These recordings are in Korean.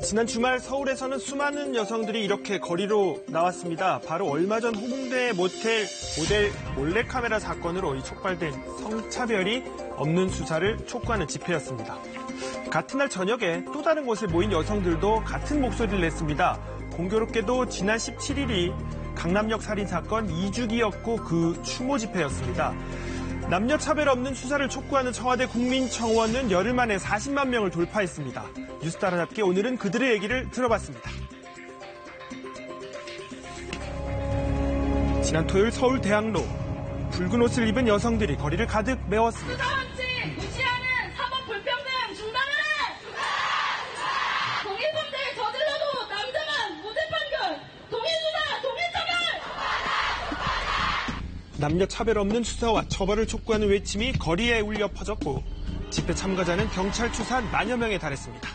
지난 주말 서울에서는 수많은 여성들이 이렇게 거리로 나왔습니다. 바로 얼마 전 홍대 모텔 모델 몰래카메라 사건으로 촉발된 성차별이 없는 수사를 촉구하는 집회였습니다. 같은 날 저녁에 또 다른 곳에 모인 여성들도 같은 목소리를 냈습니다. 공교롭게도 지난 17일이 강남역 살인사건 2주기였고 그 추모 집회였습니다. 남녀 차별 없는 수사를 촉구하는 청와대 국민청원은 열흘 만에 40만 명을 돌파했습니다. 뉴스타라답게 오늘은 그들의 얘기를 들어봤습니다. 지난 토요일 서울 대학로 붉은 옷을 입은 여성들이 거리를 가득 메웠습니다. 무시하는 사법 불평등 중단하라! 동일범죄를 저질러도 남자만 무죄 판결! 동일수사, 동일처벌! 남녀 차별 없는 수사와 처벌을 촉구하는 외침이 거리에 울려 퍼졌고 집회 참가자는 경찰 추산 10,000여 명에 달했습니다.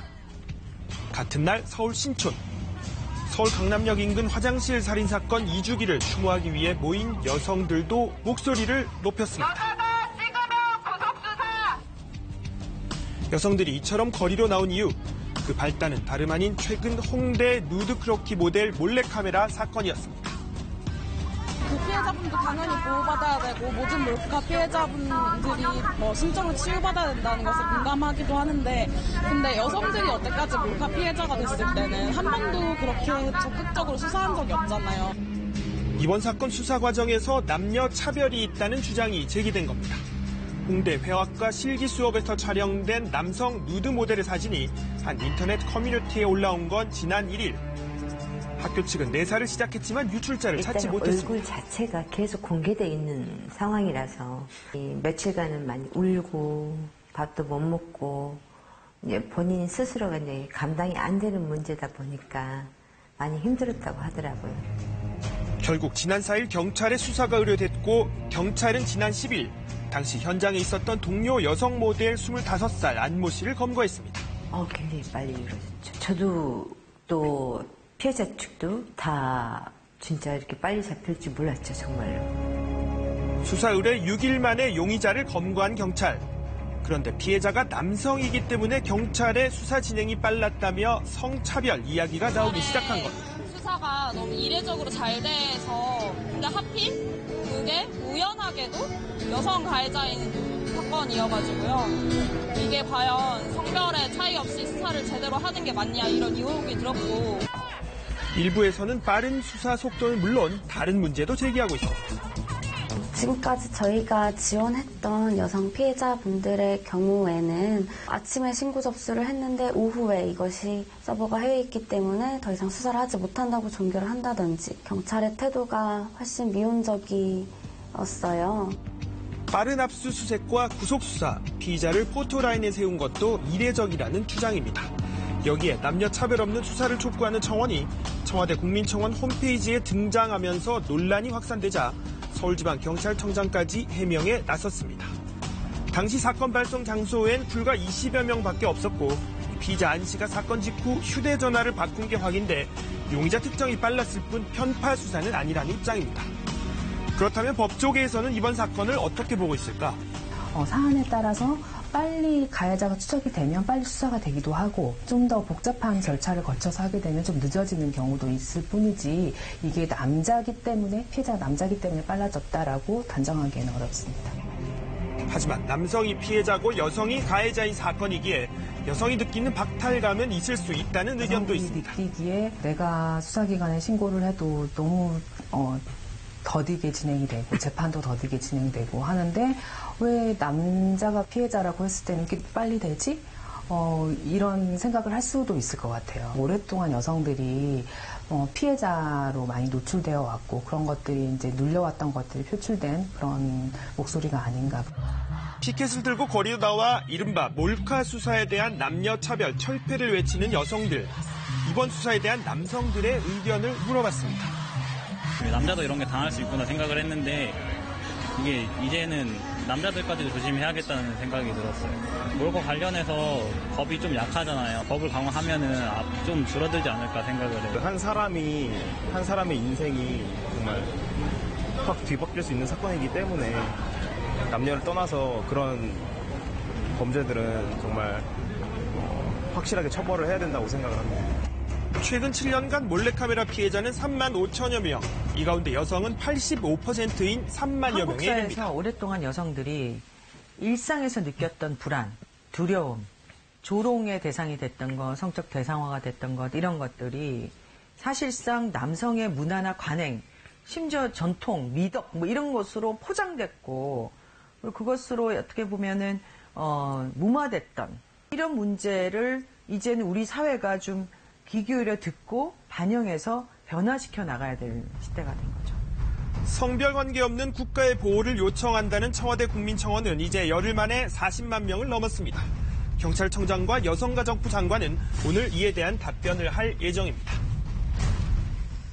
같은 날 서울 신촌. 서울 강남역 인근 화장실 살인사건 2주기를 추모하기 위해 모인 여성들도 목소리를 높였습니다. 여성들이 이처럼 거리로 나온 이유, 그 발단은 다름 아닌 최근 홍대 누드크로키 모델 몰래카메라 사건이었습니다. 그 피해자분도 당연히 보호받아야 되고 모든 몰카 피해자분들이 심적으로 치유받아야 된다는 것에 공감하기도 하는데 근데 여성들이 여태까지 몰카 피해자가 됐을 때는 한 번도 그렇게 적극적으로 수사한 적이 없잖아요. 이번 사건 수사 과정에서 남녀 차별이 있다는 주장이 제기된 겁니다. 홍대 회화과 실기 수업에서 촬영된 남성 누드 모델의 사진이 한 인터넷 커뮤니티에 올라온 건 지난 1일. 학교 측은 내사를 시작했지만 유출자를 찾지 못했습니다. 얼굴 자체가 계속 공개돼 있는 상황이라서 며칠간은 많이 울고 밥도 못 먹고 본인 스스로가 이제 감당이 안 되는 문제다 보니까 많이 힘들었다고 하더라고요. 결국 지난 4일 경찰에 수사가 의뢰됐고 경찰은 지난 10일 당시 현장에 있었던 동료 여성 모델 25살 안모 씨를 검거했습니다. 굉장히 빨리 이루어졌죠. 저도 또 피해자 측도 다 진짜 이렇게 빨리 잡힐 줄 몰랐죠, 정말로. 수사 의뢰 6일 만에 용의자를 검거한 경찰. 그런데 피해자가 남성이기 때문에 경찰의 수사 진행이 빨랐다며 성차별 이야기가 나오기 시작한 겁니다. 수사가 너무 이례적으로 잘 돼서 근데 하필 그게 우연하게도 여성 가해자인 사건이어가지고요. 이게 과연 성별의 차이 없이 수사를 제대로 하는 게 맞냐 이런 의혹이 들었고 일부에서는 빠른 수사 속도는 물론 다른 문제도 제기하고 있습니다. 지금까지 저희가 지원했던 여성 피해자분들의 경우에는 아침에 신고 접수를 했는데 오후에 이것이 서버가 해외에 있기 때문에 더 이상 수사를 하지 못한다고 종결을 한다든지 경찰의 태도가 훨씬 미온적이었어요. 빠른 압수수색과 구속수사, 피의자를 포토라인에 세운 것도 이례적이라는 주장입니다. 여기에 남녀 차별 없는 수사를 촉구하는 청원이 청와대 국민청원 홈페이지에 등장하면서 논란이 확산되자 서울지방경찰청장까지 해명에 나섰습니다. 당시 사건 발생 장소엔 불과 20여 명밖에 없었고 피의자 안 씨가 사건 직후 휴대전화를 바꾼 게 확인돼 용의자 특정이 빨랐을 뿐 편파 수사는 아니라는 입장입니다. 그렇다면 법조계에서는 이번 사건을 어떻게 보고 있을까? 사안에 따라서 빨리 가해자가 추적이 되면 빨리 수사가 되기도 하고 좀 더 복잡한 절차를 거쳐서 하게 되면 좀 늦어지는 경우도 있을 뿐이지 이게 남자기 때문에 피해자가 남자기 때문에 빨라졌다라고 단정하기에는 어렵습니다. 하지만 남성이 피해자고 여성이 가해자인 사건이기에 여성이 느끼는 박탈감은 있을 수 있다는 의견도 있습니다. 느끼기에 내가 수사기관에 신고를 해도 너무 더디게 진행이 되고 재판도 더디게 진행되고 하는데 왜 남자가 피해자라고 했을 때는 이렇게 빨리 되지? 이런 생각을 할 수도 있을 것 같아요. 오랫동안 여성들이 피해자로 많이 노출되어 왔고 그런 것들이 이제 눌려왔던 것들이 표출된 그런 목소리가 아닌가. 피켓을 들고 거리로 나와 이른바 몰카 수사에 대한 남녀 차별 철폐를 외치는 여성들. 이번 수사에 대한 남성들의 의견을 물어봤습니다. 남자도 이런 게 당할 수 있구나 생각을 했는데 이게 이제는 남자들까지도 조심해야겠다는 생각이 들었어요. 몰카 관련해서 법이 좀 약하잖아요. 법을 강화하면은 좀 줄어들지 않을까 생각을 해요. 한 사람의 인생이 정말 확 뒤바뀔 수 있는 사건이기 때문에 남녀를 떠나서 그런 범죄들은 정말 확실하게 처벌을 해야 된다고 생각을 합니다. 최근 7년간 몰래카메라 피해자는 3만 5천여 명. 이 가운데 여성은 85%인 3만여 명에 이릅니다. 한국사회에서 오랫동안 여성들이 일상에서 느꼈던 불안, 두려움, 조롱의 대상이 됐던 것, 성적 대상화가 됐던 것, 이런 것들이 사실상 남성의 문화나 관행, 심지어 전통, 미덕 뭐 이런 것으로 포장됐고 그것으로 어떻게 보면은 무마됐던 이런 문제를 이제는 우리 사회가 좀 귀 기울여 듣고 반영해서 변화시켜 나가야 될 시대가 된 거죠. 성별 관계없는 국가의 보호를 요청한다는 청와대 국민청원은 이제 열흘 만에 40만 명을 넘었습니다. 경찰청장과 여성가족부 장관은 오늘 이에 대한 답변을 할 예정입니다.